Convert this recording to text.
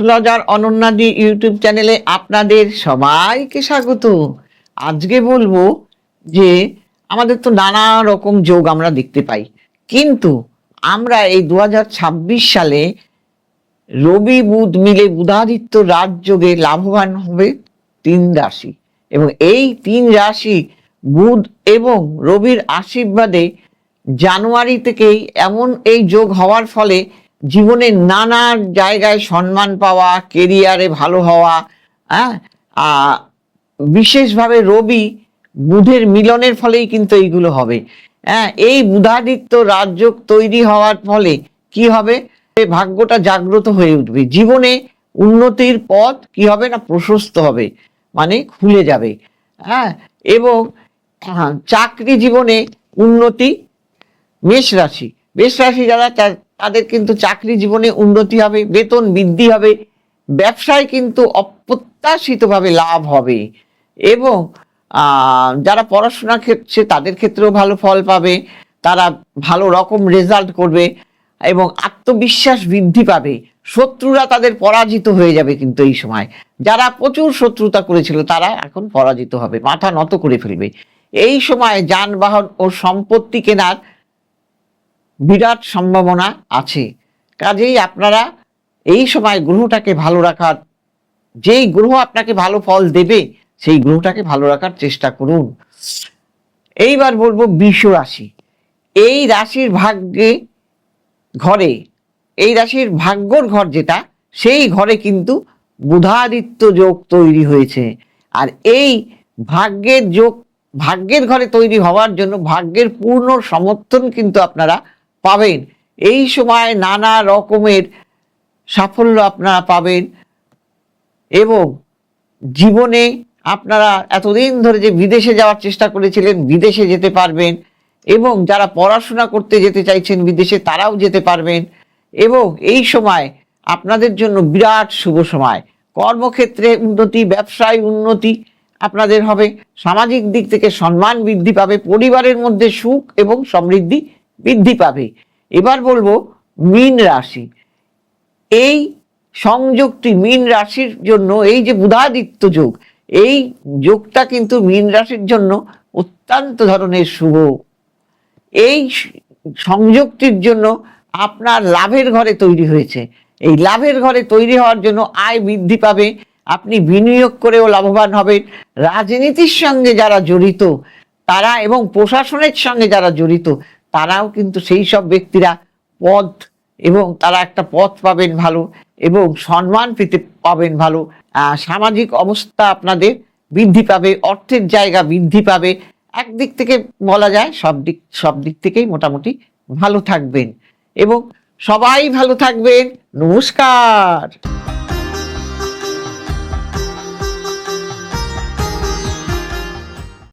Astrologer অনন্যাদি YouTube চ্যানেলে আপনাদের সবাইকে স্বাগত। আজকে বলবো যে আমাদের তো নানা রকম যোগ আমরা দেখতে পাই, কিন্তু আমরা এই 2026 সালে রবি বুধ মিলে বুধাদিত্য রাজযোগে লাভবান হবে 3 রাশি, এবং এই 3 রাশি বুধ এবং রবির আশীর্বাদে জানুয়ারি থেকেই এমন এই যোগ হওয়ার ফলে জীবনে নানা জায়গায় সম্মান পাওয়া, কেরিয়ারে ভালো হওয়া, হ্যাঁ, বিশেষভাবে রবি বুধের মিলনের ফলেই কিন্তু এইগুলো হবে। হ্যাঁ, এই বুধাদিত্য রাজযোগ তৈরি হওয়ার ফলে কি হবে, ভাগ্যটা জাগ্রত হয়ে উঠবে, জীবনে উন্নতির পথ কি হবে না, প্রশস্ত হবে, মানে খুলে যাবে। হ্যাঁ, এবং চাকরি জীবনে উন্নতি। মেষ রাশি যারা তাদের কিন্তু চাকরি জীবনে উন্নতি হবে, বেতন বৃদ্ধি হবে, ব্যবসায় কিন্তু অপ্রত্যাশিতভাবে লাভ হবে, এবং যারা পড়াশোনা ক্ষেত্রে তাদের ক্ষেত্রেও ভালো ফল পাবে, তারা ভালো রকম রেজাল্ট করবে এবং আত্মবিশ্বাস বৃদ্ধি পাবে। শত্রুরা তাদের পরাজিত হয়ে যাবে, কিন্তু এই সময় যারা প্রচুর শত্রুতা করেছিল তারা এখন পরাজিত হবে, মাথা নত করে ফেলবে। এই সময় যানবাহন ও সম্পত্তি কেনার বিরাট সম্ভাবনা আছে। কাজেই আপনারা এই সময় গ্রহটাকে ভালো রাখার, যেই গ্রহ আপনাকে ভালো ফল দেবে সেই গ্রহটাকে ভালো রাখার চেষ্টা করুন। এইবার বলবো বৃষ রাশি। এই রাশির ভাগ্যে ঘরে, এই রাশির ভাগ্যর ঘর যেটা, সেই ঘরে কিন্তু বুধাদিত্য যোগ তৈরি হয়েছে। আর এই ভাগ্যের যোগ, ভাগ্যের ঘরে তৈরি হওয়ার জন্য ভাগ্যের পূর্ণ সমর্থন কিন্তু আপনারা পাবেন। এই সময় নানা রকমের সাফল্য আপনারা পাবেন, এবং জীবনে আপনারা এতদিন ধরে যে বিদেশে যাওয়ার চেষ্টা করেছিলেন বিদেশে যেতে পারবেন, এবং যারা পড়াশোনা করতে যেতে চাইছেন বিদেশে তারাও যেতে পারবেন। এবং এই সময় আপনাদের জন্য বিরাট শুভ সময়, কর্মক্ষেত্রে উন্নতি, ব্যবসায় উন্নতি আপনাদের হবে, সামাজিক দিক থেকে সম্মান বৃদ্ধি পাবে, পরিবারের মধ্যে সুখ এবং সমৃদ্ধি বৃদ্ধি পাবে। এবার বলবো মীন রাশি। এই সংযোগটি মীন রাশির জন্য, এই যে বুধাদিত্য যোগ, এই যোগটা কিন্তু মীন রাশির জন্য অত্যন্ত ধরনের শুভ। এই সংযোগটির জন্য আপনার লাভের ঘরে তৈরি হয়েছে। এই লাভের ঘরে তৈরি হওয়ার জন্য আয় বৃদ্ধি পাবে, আপনি বিনিয়োগ করেও লাভবান হবেন। রাজনীতির সঙ্গে যারা জড়িত তারা, এবং প্রশাসনের সঙ্গে যারা জড়িত তারাও কিন্তু সেই সব ব্যক্তিরা পদ, এবং তারা একটা পথ পাবেন ভালো, এবং সম্মান পেতে পাবেন ভালো। সামাজিক অবস্থা আপনাদের বৃদ্ধি পাবে, অর্থের জায়গা বৃদ্ধি পাবে। একদিক থেকে বলা যায় সব দিক থেকেই মোটামুটি ভালো থাকবেন, এবং সবাই ভালো থাকবেন। নমস্কার।